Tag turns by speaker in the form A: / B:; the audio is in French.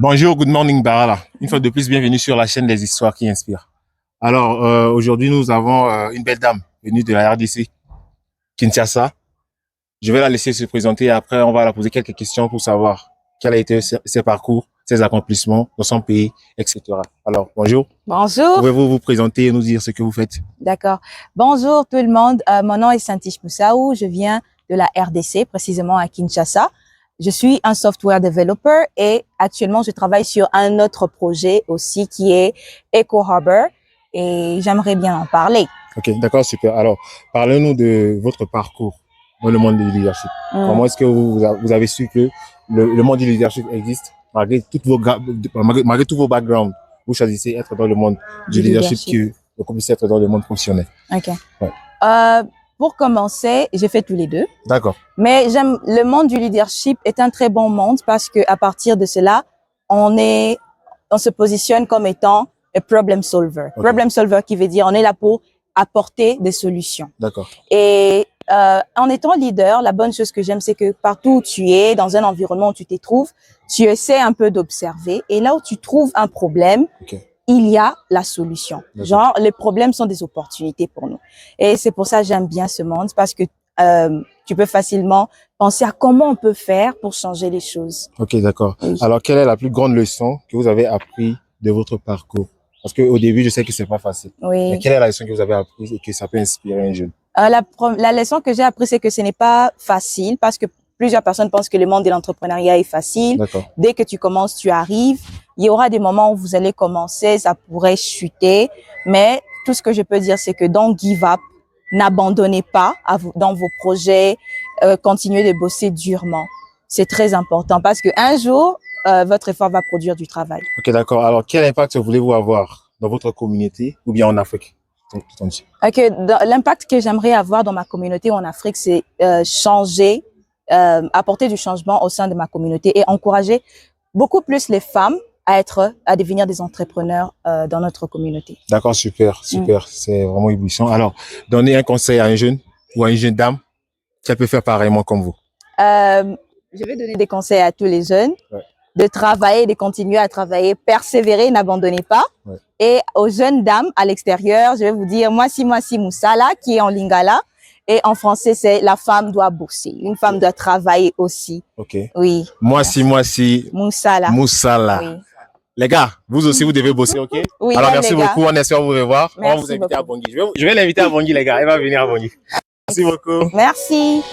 A: Bonjour, good morning Barala. Une fois de plus, bienvenue sur la chaîne des histoires qui inspirent. Alors, aujourd'hui, nous avons une belle dame venue de la RDC, Kinshasa. Je vais la laisser se présenter et après, on va la poser quelques questions pour savoir quel a été ses parcours, ses accomplissements dans son pays, etc. Alors, bonjour.
B: Bonjour.
A: Pouvez-vous vous présenter et nous dire ce que vous faites?
B: D'accord. Bonjour tout le monde. Mon nom est Santish Moussaou. Je viens de la RDC, précisément à Kinshasa. Je suis un software developer et actuellement, je travaille sur un autre projet aussi qui est Eco Harbor et j'aimerais bien en parler.
A: Ok, d'accord, super. Alors, parlez-nous de votre parcours dans le monde du leadership. Comment est-ce que vous avez su que le monde du leadership existe malgré malgré tous vos backgrounds? Vous choisissez être dans le monde du leadership que vous puissiez être dans le monde professionnel.
B: Ok.
A: Ouais.
B: Pour commencer, j'ai fait tous les deux.
A: D'accord.
B: Mais le monde du leadership est un très bon monde parce que à partir de cela, on se positionne comme étant un problem solver. Okay. Problem solver qui veut dire on est là pour apporter des solutions.
A: D'accord.
B: Et en étant leader, la bonne chose que j'aime, c'est que partout où tu es, dans un environnement où tu te trouves, tu essaies un peu d'observer. Et là où tu trouves un problème, il y a la solution. Genre, les problèmes sont des opportunités pour nous. Et c'est pour ça que j'aime bien ce monde, parce que tu peux facilement penser à comment on peut faire pour changer les choses.
A: Ok, d'accord. Oui. Alors, quelle est la plus grande leçon que vous avez appris de votre parcours? Parce qu'au début, je sais que c'est pas facile.
B: Oui.
A: Mais quelle est la leçon que vous avez apprise et que ça peut inspirer un jeune?
B: La leçon que j'ai apprise, c'est que ce n'est pas facile, parce que plusieurs personnes pensent que le monde de l'entrepreneuriat est facile. Dès que tu commences, tu arrives. Il y aura des moments où vous allez commencer, ça pourrait chuter. Mais tout ce que je peux dire, c'est que don't give up. N'abandonnez pas dans vos projets. Continuez de bosser durement. C'est très important parce que un jour, votre effort va produire du travail.
A: Ok, d'accord. Alors, quel impact voulez-vous avoir dans votre communauté ou bien en Afrique?
B: L'impact que j'aimerais avoir dans ma communauté ou en Afrique, c'est changer, apporter du changement au sein de ma communauté et encourager beaucoup plus les femmes à devenir des entrepreneurs dans notre communauté.
A: D'accord, super. C'est vraiment éblouissant. Alors, donnez un conseil à un jeune ou à une jeune dame qui peut faire pareillement comme vous.
B: Je vais donner des conseils à tous les jeunes, de travailler, de continuer à travailler, persévérer, n'abandonnez pas. Et aux jeunes dames à l'extérieur, je vais vous dire Mwasi Moussala, qui est en lingala. Et en français, c'est la femme doit bosser. Une femme doit travailler aussi.
A: Ok.
B: Oui.
A: Mwasi
B: Moussala.
A: Oui. Les gars, vous aussi, vous devez bosser, ok?
B: Oui.
A: Alors, merci beaucoup. On espère vous revoir.
B: Merci
A: on va vous inviter à Bangui. Je vais l'inviter à Bangui, les gars. Elle va venir à Bangui. Merci beaucoup.
B: Merci.